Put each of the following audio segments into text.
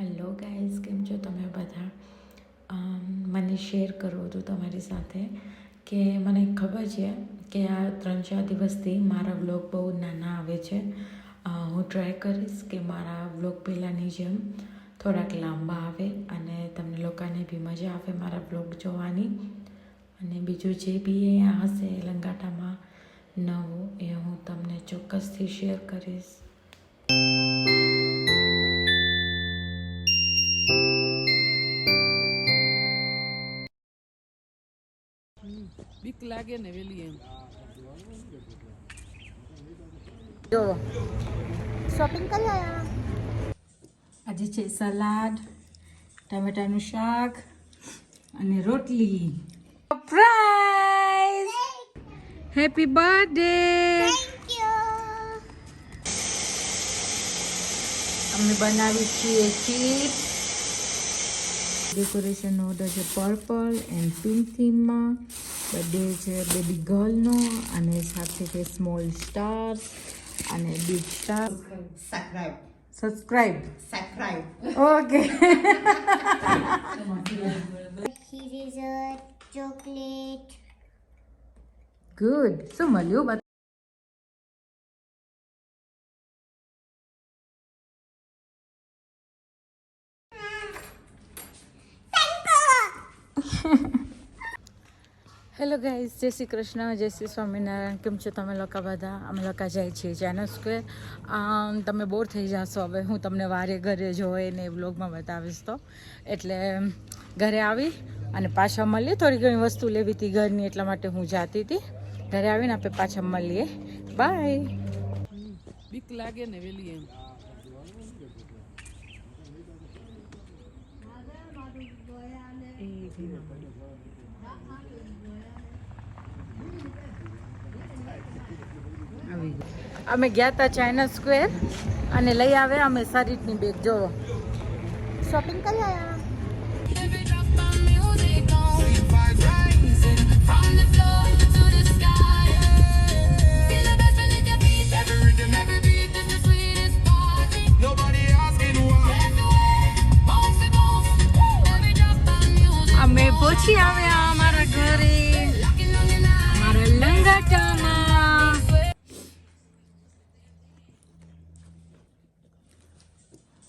Hello guys, કેમ છો તમે બધા? મને શેર કરવું હતું તમારી સાથે કે મને ખબર છે કે આ 3-4 દિવસથી મારા વ્લોગ બહુ નાના આવે છે. હું ટ્રાય કરીશ કે મારા વ્લોગ પહેલાંની જેમ થોડાક લાંબા આવે અને તમને લોકોને બી મજા આવે મારા વ્લોગ જોવાની. અને બીજું જે બી અહીંયા હશે લંગાટામાં નવું એ હું તમને ચોક્કસથી શેર કરીશ. બીક લાગે ને વેલી એમ. જો શોપિંગ કરી આયા. આજે છે સલાડ, ટામેટાનું શાક અને રોટલી. Surprise! Happy birthday! Thank you. અમે બનાવી છીએ ચીપ્સ. ડેકોરેશનનો ઓર્ડર છે પર્પલ એન્ડ પિંક થીમમાં. બર્થડે છે બેબી ગર્લનો અને સાથે છે સ્મોલ સ્ટાર્સ અને big star. Subscribe. Okay. Here is a chocolate. Good. શું મળ્યું? હેલો ગાઈઝ, જય શ્રી કૃષ્ણ, જય શ્રી સ્વામિનારાયણ. કેમ છો તમે લોકો બધા? અમે લોકો જાય છીએ ચાઇના સ્ક્વેર. તમે બોર થઈ જશો હવે હું તમને વારે ઘરે જોઈ ને વ્લોગમાં બતાવીશ તો. એટલે ઘરે આવી અને પાછા મળીએ. થોડી ઘણી વસ્તુ લેવી હતી ઘરની, એટલા માટે હું જાતી હતી. ઘરે આવીને આપણે પાછા મળીએ. બાય. બીક લાગે ને વેલી એમ. અમે ગયા હતા ચાઇના સ્ક્વેર અને લઈ આવ્યા અમે સરીટની બેગ. જોવો, શોપિંગ કરી આયા. અમે પહોંચી આવ્યા અમારા ઘરે, અમારા લંગાટામાં.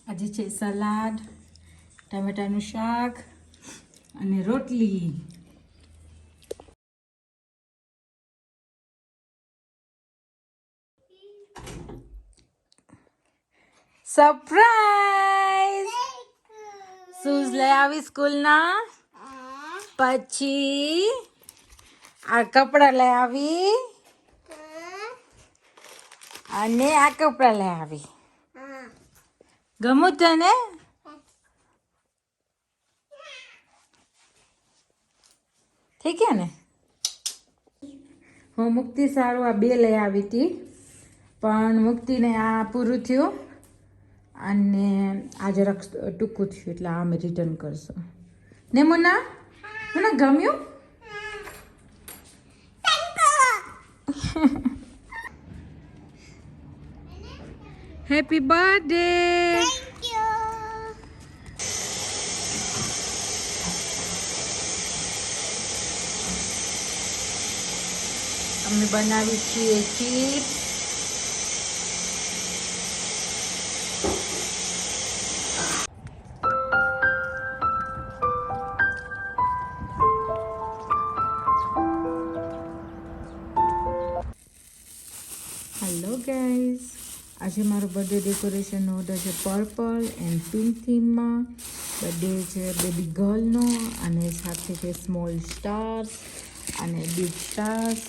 આજે છે સલાડ, ટામેટાનું શાક અને રોટલી. સરપ્રાઈઝ! શૂઝ લઈ આવી સ્કૂલના. પછી આ કપડાં લઈ આવી અને આ કપડાં લઈ આવી. ગમું તને? ઠીક છે ને? હું મુક્તિ સારું આ 2 લઈ આવી હતી, પણ મુક્તિને આ પૂરું થયું અને આ જરાક ટૂંકું થયું, એટલે આ અમે રિટર્ન કરશું. ને મુન્ના, મુન્ના ગમ્યું? Happy birthday! Thank you. અમે બનાવી છીએ ચીપ્સ. હેલો ગાઈઝ, આજે મારો બર્થડે ડેકોરેશનનો ઓર્ડર છે પર્પલ એન્ડ પિંક થીમમાં. બર્થડે છે બેબી ગર્લનો અને સાથે છે સ્મોલ સ્ટાર્સ અને બિગ સ્ટાર્સ.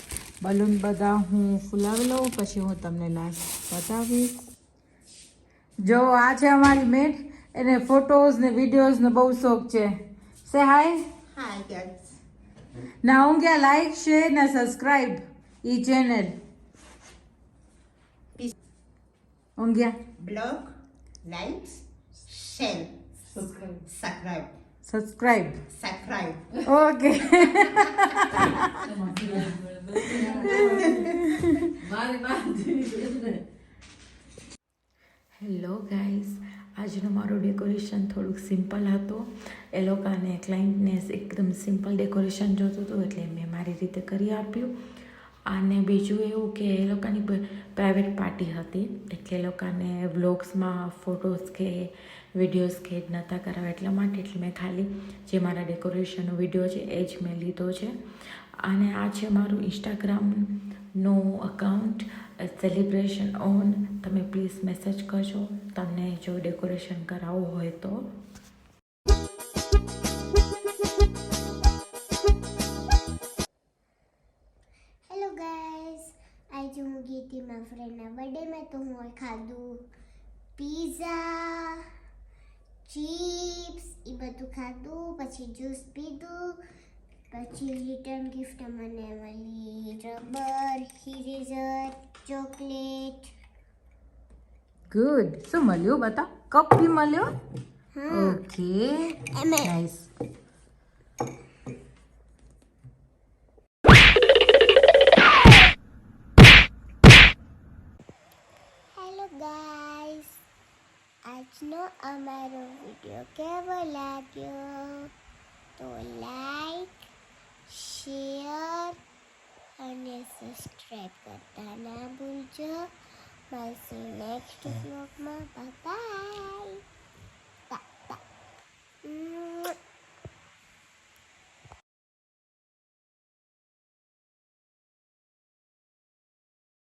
બલૂન બધા હું ફુલાવી લઉં, પછી હું તમને લાસ્ટ બતાવીશ. જો આ છે અમારી મેટ. એને ફોટોઝ ને વિડીયોઝનો બહુ શોખ છે. સે હાય. Hi guys. ના ઊંઘ્યા, લાઈક શેર ને સબસ્ક્રાઈબ ઈ ચેનલ. ઊંઘ્યા. Blog, likes, share, subscribe. Okay. Hello guys, આજનું મારું ડેકોરેશન થોડુંક સિમ્પલ હતું. એ લોકોને ક્લાયન્ટને એકદમ સિમ્પલ ડેકોરેશન જોતું હતું એટલે મેં મારી રીતે કરી આપ્યું. અને બીજું એવું કે એ લોકોની પ્રાઇવેટ પાર્ટી હતી એટલે એ લોકોને વ્લોગ્સમાં ફોટોસ કે વિડીયોઝ કે જ નહોતા કરાવ્યા એટલા માટે. એટલે મેં ખાલી જે મારા ડેકોરેશનનો વિડીયો છે એ જ મેં લીધો છે. અને આ છે મારું ઇન્સ્ટાગ્રામનો અકાઉન્ટ સેલિબ્રેશન ઓન. તમે પ્લીઝ મેસેજ કરજો તમને જો ડેકોરેશન કરાવવું હોય તો. હેલો ગાઈઝ, આજે હું ગઈ હતી મારા ફ્રેન્ડના બર્થડેમાં તો હું ખાધું પીઝા, ચિપ્સ એ બધું ખાધું, પછી જ્યુસ પીધું, પછી રિટર્ન ગિફ્ટ મને મળી રબર, ઇરેઝર, ચોકલેટ. ગુડ. શું મળ્યું બતા? કપ બી મળ્યો? Okay, nice. હેલો ગાઈઝ, આજનો અમારો વિડીયો કેવો લાગ્યો તો લાઈક, શેર અને સબસ્ક્રાઈબ કરતા ના ભૂલજો. મળશું નેક્સ્ટ વ્લોગમાં. Bye bye.